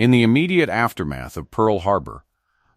In the immediate aftermath of Pearl Harbor,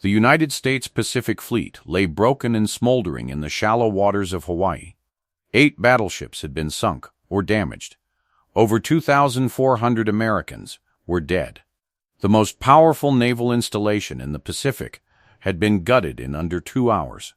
the United States Pacific Fleet lay broken and smoldering in the shallow waters of Hawaii. 8 battleships had been sunk or damaged. Over 2,400 Americans were dead. The most powerful naval installation in the Pacific had been gutted in under 2 hours.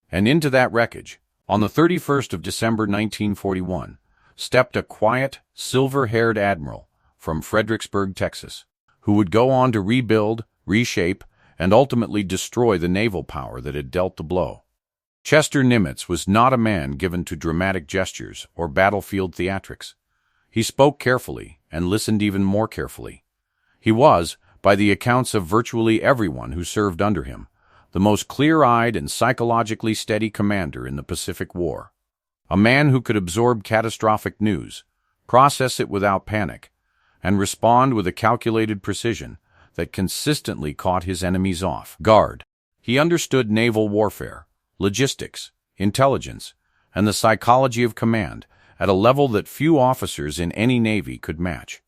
And into that wreckage, on the 31st of December 1941, stepped a quiet, silver-haired admiral from Fredericksburg, Texas, who would go on to rebuild, reshape, and ultimately destroy the naval power that had dealt the blow. Chester Nimitz was not a man given to dramatic gestures or battlefield theatrics. He spoke carefully and listened even more carefully. He was, by the accounts of virtually everyone who served under him, the most clear-eyed and psychologically steady commander in the Pacific War. A man who could absorb catastrophic news, process it without panic, and respond with a calculated precision that consistently caught his enemies off guard. He understood naval warfare, logistics, intelligence, and the psychology of command at a level that few officers in any navy could match.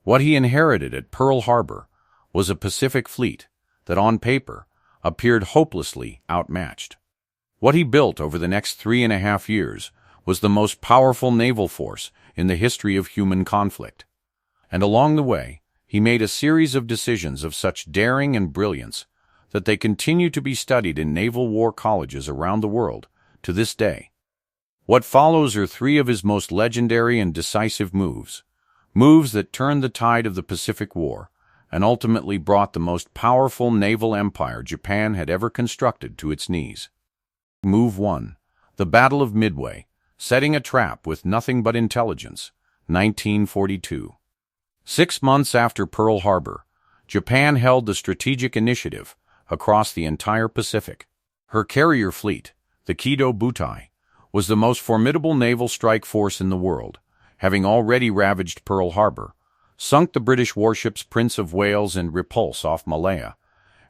What he inherited at Pearl Harbor was a Pacific Fleet that, on paper, appeared hopelessly outmatched. What he built over the next 3.5 years was the most powerful naval force in the history of human conflict. And along the way, he made a series of decisions of such daring and brilliance that they continue to be studied in naval war colleges around the world to this day. What follows are 3 of his most legendary and decisive moves that turned the tide of the Pacific War and ultimately brought the most powerful naval empire Japan had ever constructed to its knees. Move 1. The Battle of Midway, setting a trap with nothing but intelligence, 1942. 6 months after Pearl Harbor, Japan held the strategic initiative across the entire Pacific. Her carrier fleet, the Kido Butai, was the most formidable naval strike force in the world, having already ravaged Pearl Harbor, sunk the British warships Prince of Wales and Repulse off Malaya,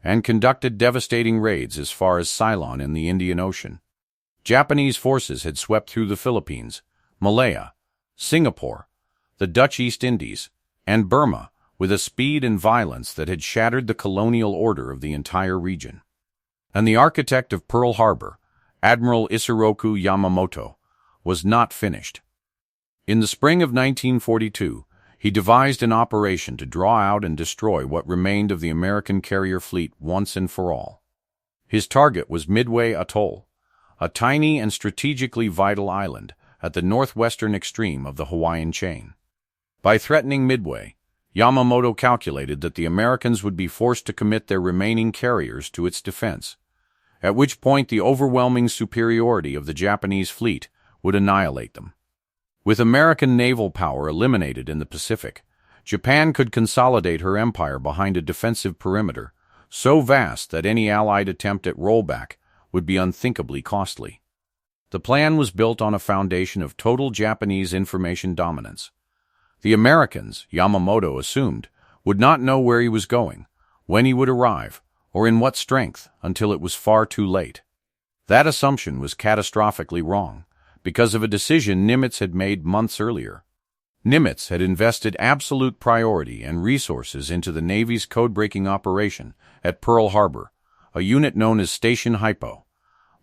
and conducted devastating raids as far as Ceylon in the Indian Ocean. Japanese forces had swept through the Philippines, Malaya, Singapore, the Dutch East Indies, and Burma with a speed and violence that had shattered the colonial order of the entire region. And the architect of Pearl Harbor, Admiral Isoroku Yamamoto, was not finished. In the spring of 1942, he devised an operation to draw out and destroy what remained of the American carrier fleet once and for all. His target was Midway Atoll, a tiny and strategically vital island at the northwestern extreme of the Hawaiian chain. By threatening Midway, Yamamoto calculated that the Americans would be forced to commit their remaining carriers to its defense, at which point the overwhelming superiority of the Japanese fleet would annihilate them. With American naval power eliminated in the Pacific, Japan could consolidate her empire behind a defensive perimeter so vast that any Allied attempt at rollback would be unthinkably costly. The plan was built on a foundation of total Japanese information dominance. The Americans, Yamamoto assumed, would not know where he was going, when he would arrive, or in what strength until it was far too late. That assumption was catastrophically wrong, because of a decision Nimitz had made months earlier. Nimitz had invested absolute priority and resources into the Navy's code-breaking operation at Pearl Harbor, a unit known as Station Hypo,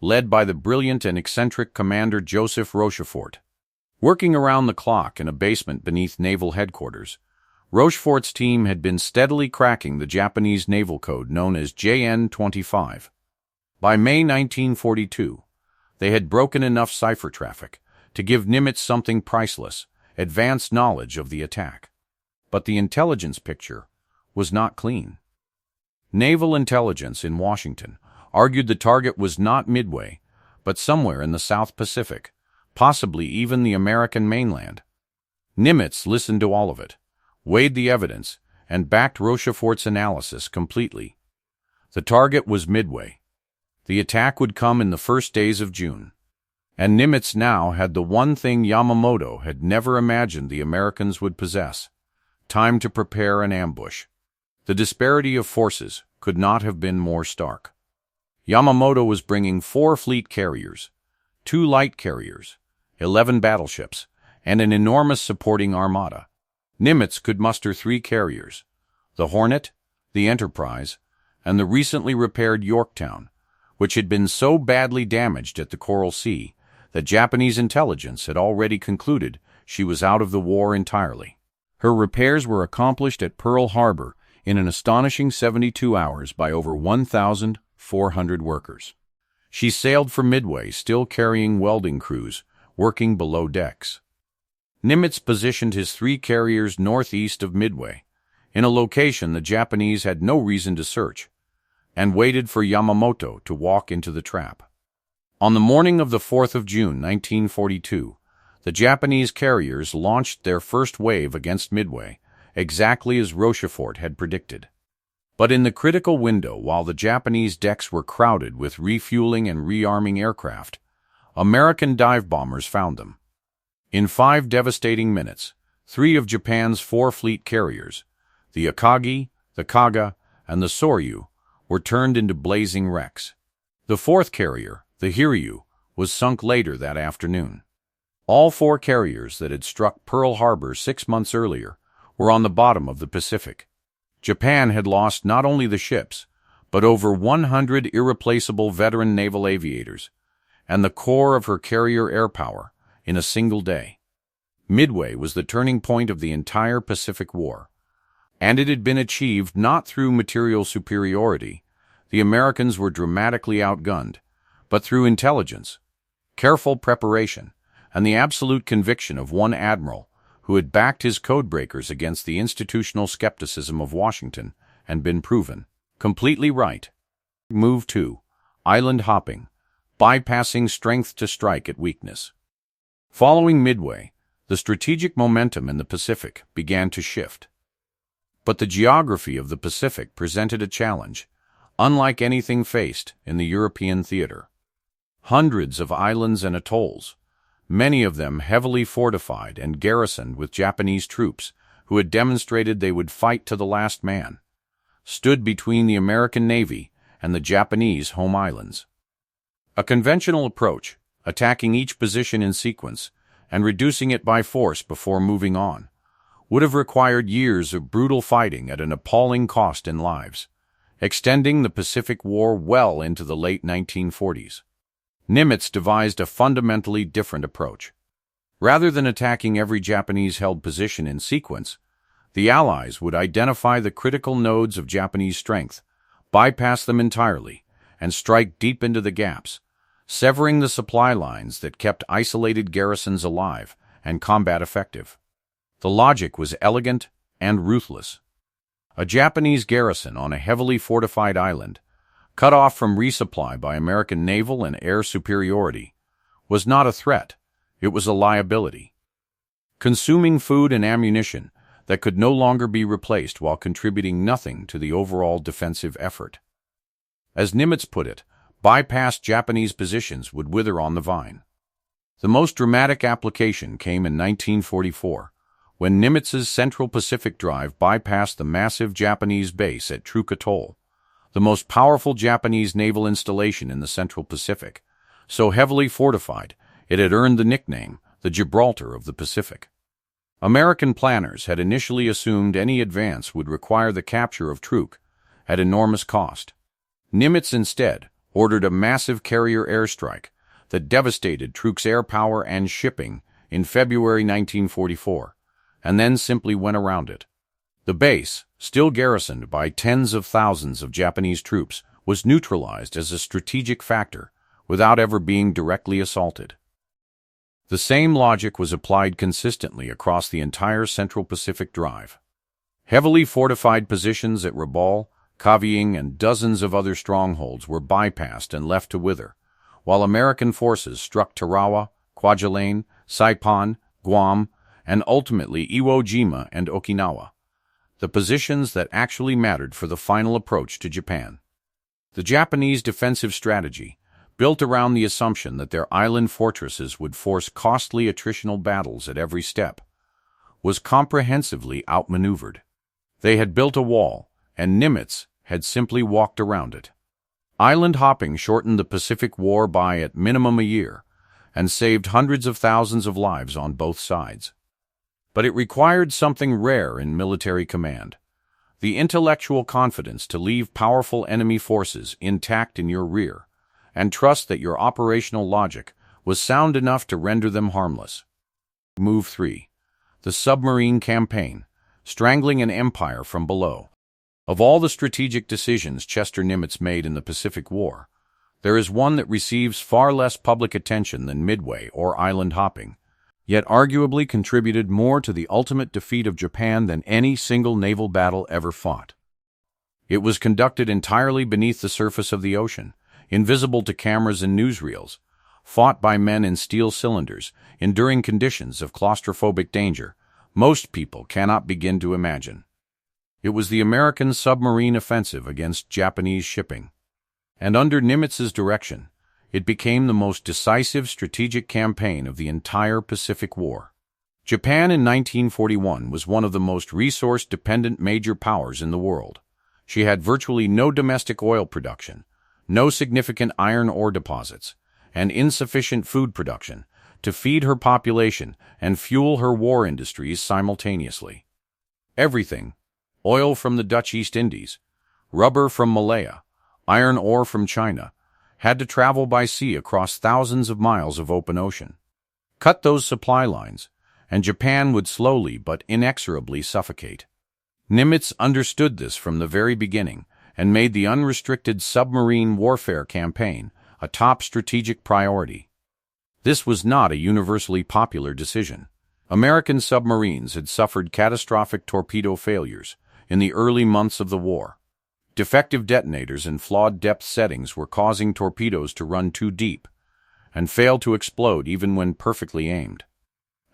led by the brilliant and eccentric Commander Joseph Rochefort. Working around the clock in a basement beneath naval headquarters, Rochefort's team had been steadily cracking the Japanese naval code known as JN-25. By May 1942, they had broken enough cipher traffic to give Nimitz something priceless, advanced knowledge of the attack. But the intelligence picture was not clean. Naval intelligence in Washington argued the target was not Midway, but somewhere in the South Pacific, possibly even the American mainland. Nimitz listened to all of it, weighed the evidence, and backed Rochefort's analysis completely. The target was Midway. The attack would come in the first days of June. And Nimitz now had the one thing Yamamoto had never imagined the Americans would possess: time to prepare an ambush. The disparity of forces could not have been more stark. Yamamoto was bringing 4 fleet carriers, 2 light carriers, 11 battleships, and an enormous supporting armada. Nimitz could muster 3 carriers, the Hornet, the Enterprise, and the recently repaired Yorktown, which had been so badly damaged at the Coral Sea that Japanese intelligence had already concluded she was out of the war entirely. Her repairs were accomplished at Pearl Harbor in an astonishing 72 hours by over 1,400 workers. She sailed for Midway, still carrying welding crews, working below decks. Nimitz positioned his 3 carriers northeast of Midway, in a location the Japanese had no reason to search, and waited for Yamamoto to walk into the trap. On the morning of the 4th of June, 1942, the Japanese carriers launched their first wave against Midway, exactly as Rochefort had predicted. But in the critical window, while the Japanese decks were crowded with refueling and rearming aircraft, American dive bombers found them. In 5 devastating minutes, 3 of Japan's 4 fleet carriers, the Akagi, the Kaga, and the Soryu, were turned into blazing wrecks. The 4th carrier, the Hiryu, was sunk later that afternoon. All 4 carriers that had struck Pearl Harbor 6 months earlier were on the bottom of the Pacific. Japan had lost not only the ships, but over 100 irreplaceable veteran naval aviators, and the core of her carrier air power, in a single day. Midway was the turning point of the entire Pacific War, and it had been achieved not through material superiority. The Americans were dramatically outgunned, but through intelligence, careful preparation, and the absolute conviction of one admiral who had backed his codebreakers against the institutional skepticism of Washington and been proven completely right. Move 2. Island hopping, bypassing strength to strike at weakness. Following Midway, the strategic momentum in the Pacific began to shift. But the geography of the Pacific presented a challenge, unlike anything faced in the European theater. Hundreds of islands and atolls, many of them heavily fortified and garrisoned with Japanese troops who had demonstrated they would fight to the last man, stood between the American Navy and the Japanese home islands. A conventional approach, attacking each position in sequence and reducing it by force before moving on, would have required years of brutal fighting at an appalling cost in lives, extending the Pacific War well into the late 1940s. Nimitz devised a fundamentally different approach. Rather than attacking every Japanese-held position in sequence, the Allies would identify the critical nodes of Japanese strength, bypass them entirely, and strike deep into the gaps, severing the supply lines that kept isolated garrisons alive and combat effective. The logic was elegant and ruthless. A Japanese garrison on a heavily fortified island, cut off from resupply by American naval and air superiority, was not a threat, it was a liability. Consuming food and ammunition that could no longer be replaced while contributing nothing to the overall defensive effort. As Nimitz put it, bypassed Japanese positions would wither on the vine. The most dramatic application came in 1944, when Nimitz's Central Pacific Drive bypassed the massive Japanese base at Truk Atoll, the most powerful Japanese naval installation in the Central Pacific, so heavily fortified it had earned the nickname the Gibraltar of the Pacific. American planners had initially assumed any advance would require the capture of Truk at enormous cost. Nimitz instead ordered a massive carrier airstrike that devastated Truk's air power and shipping in February 1944, and then simply went around it. The base, still garrisoned by tens of thousands of Japanese troops, was neutralized as a strategic factor without ever being directly assaulted. The same logic was applied consistently across the entire Central Pacific Drive. Heavily fortified positions at Rabaul, Cavite, and dozens of other strongholds were bypassed and left to wither, while American forces struck Tarawa, Kwajalein, Saipan, Guam, and ultimately Iwo Jima and Okinawa, the positions that actually mattered for the final approach to Japan. The Japanese defensive strategy, built around the assumption that their island fortresses would force costly attritional battles at every step, was comprehensively outmaneuvered. They had built a wall, and Nimitz had simply walked around it. Island hopping shortened the Pacific War by at minimum a year, and saved hundreds of thousands of lives on both sides. But it required something rare in military command: the intellectual confidence to leave powerful enemy forces intact in your rear, and trust that your operational logic was sound enough to render them harmless. Move 3. The submarine campaign, strangling an empire from below. Of all the strategic decisions Chester Nimitz made in the Pacific War, there is one that receives far less public attention than Midway or island hopping, yet arguably contributed more to the ultimate defeat of Japan than any single naval battle ever fought. It was conducted entirely beneath the surface of the ocean, invisible to cameras and newsreels, fought by men in steel cylinders, enduring conditions of claustrophobic danger most people cannot begin to imagine. It was the American submarine offensive against Japanese shipping, and under Nimitz's direction, it became the most decisive strategic campaign of the entire Pacific War. Japan in 1941 was one of the most resource-dependent major powers in the world. She had virtually no domestic oil production, no significant iron ore deposits, and insufficient food production to feed her population and fuel her war industries simultaneously. Everything, oil from the Dutch East Indies, rubber from Malaya, iron ore from China, had to travel by sea across thousands of miles of open ocean. Cut those supply lines, and Japan would slowly but inexorably suffocate. Nimitz understood this from the very beginning and made the unrestricted submarine warfare campaign a top strategic priority. This was not a universally popular decision. American submarines had suffered catastrophic torpedo failures in the early months of the war. Defective detonators and flawed depth settings were causing torpedoes to run too deep and fail to explode even when perfectly aimed.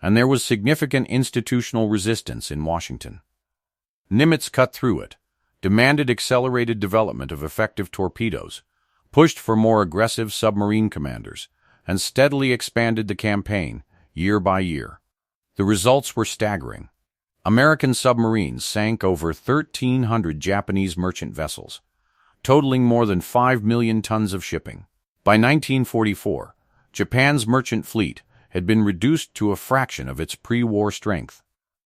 And there was significant institutional resistance in Washington. Nimitz cut through it, demanded accelerated development of effective torpedoes, pushed for more aggressive submarine commanders, and steadily expanded the campaign year by year. The results were staggering. American submarines sank over 1,300 Japanese merchant vessels, totaling more than 5 million tons of shipping. By 1944, Japan's merchant fleet had been reduced to a fraction of its pre-war strength.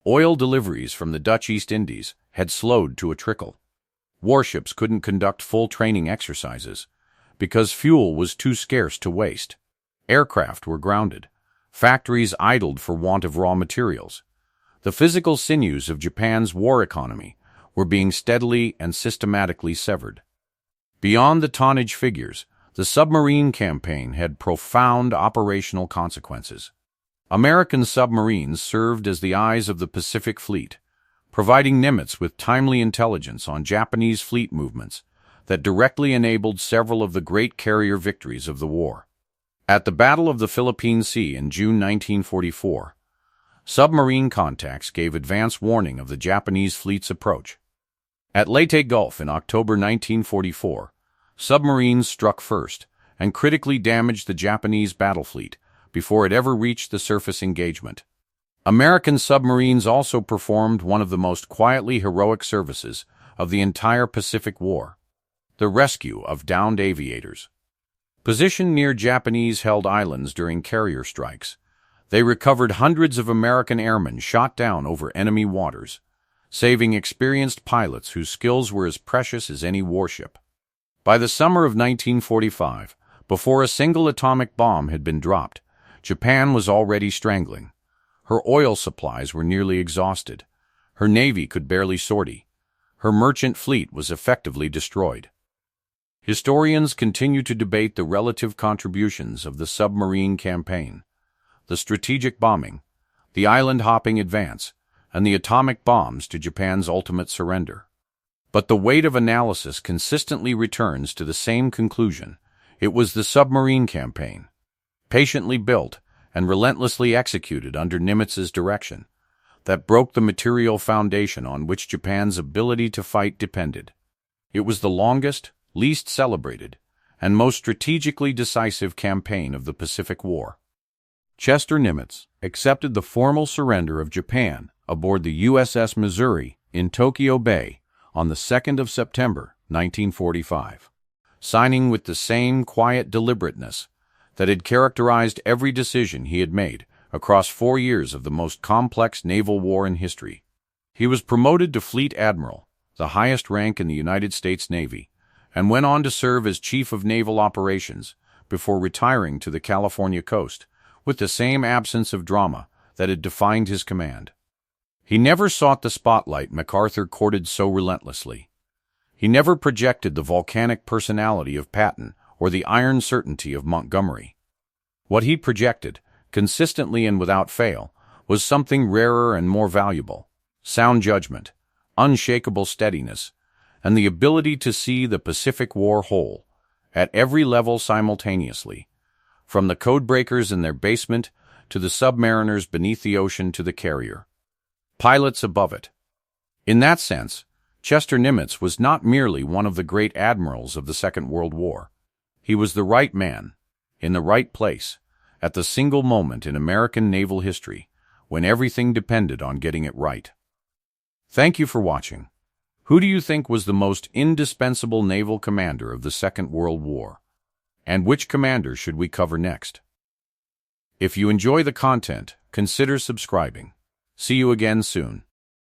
Oil deliveries from the Dutch East Indies had slowed to a trickle. Warships couldn't conduct full training exercises because fuel was too scarce to waste. Aircraft were grounded. Factories idled for want of raw materials. The physical sinews of Japan's war economy were being steadily and systematically severed. Beyond the tonnage figures, the submarine campaign had profound operational consequences. American submarines served as the eyes of the Pacific Fleet, providing Nimitz with timely intelligence on Japanese fleet movements that directly enabled several of the great carrier victories of the war. At the Battle of the Philippine Sea in June 1944, submarine contacts gave advance warning of the Japanese fleet's approach. At Leyte Gulf in October 1944, submarines struck first and critically damaged the Japanese battle fleet before it ever reached the surface engagement. American submarines also performed one of the most quietly heroic services of the entire Pacific War: the rescue of downed aviators. Positioned near Japanese-held islands during carrier strikes, they recovered hundreds of American airmen shot down over enemy waters, saving experienced pilots whose skills were as precious as any warship. By the summer of 1945, before a single atomic bomb had been dropped, Japan was already strangling. Her oil supplies were nearly exhausted. Her navy could barely sortie. Her merchant fleet was effectively destroyed. Historians continue to debate the relative contributions of the submarine campaign, the strategic bombing, the island-hopping advance, and the atomic bombs to Japan's ultimate surrender. But the weight of analysis consistently returns to the same conclusion: it was the submarine campaign, patiently built and relentlessly executed under Nimitz's direction, that broke the material foundation on which Japan's ability to fight depended. It was the longest, least celebrated, and most strategically decisive campaign of the Pacific War. Chester Nimitz accepted the formal surrender of Japan aboard the USS Missouri in Tokyo Bay on the 2nd of September, 1945, signing with the same quiet deliberateness that had characterized every decision he had made across 4 years of the most complex naval war in history. He was promoted to Fleet Admiral, the highest rank in the United States Navy, and went on to serve as Chief of Naval Operations before retiring to the California coast with the same absence of drama that had defined his command. He never sought the spotlight MacArthur courted so relentlessly. He never projected the volcanic personality of Patton or the iron certainty of Montgomery. What he projected, consistently and without fail, was something rarer and more valuable: sound judgment, unshakable steadiness, and the ability to see the Pacific War whole, at every level simultaneously, from the codebreakers in their basement to the submariners beneath the ocean to the carrier, pilots above it. In that sense, Chester Nimitz was not merely one of the great admirals of the Second World War. He was the right man, in the right place, at the single moment in American naval history when everything depended on getting it right. Thank you for watching. Who do you think was the most indispensable naval commander of the Second World War? And which commander should we cover next? If you enjoy the content, consider subscribing. See you again soon.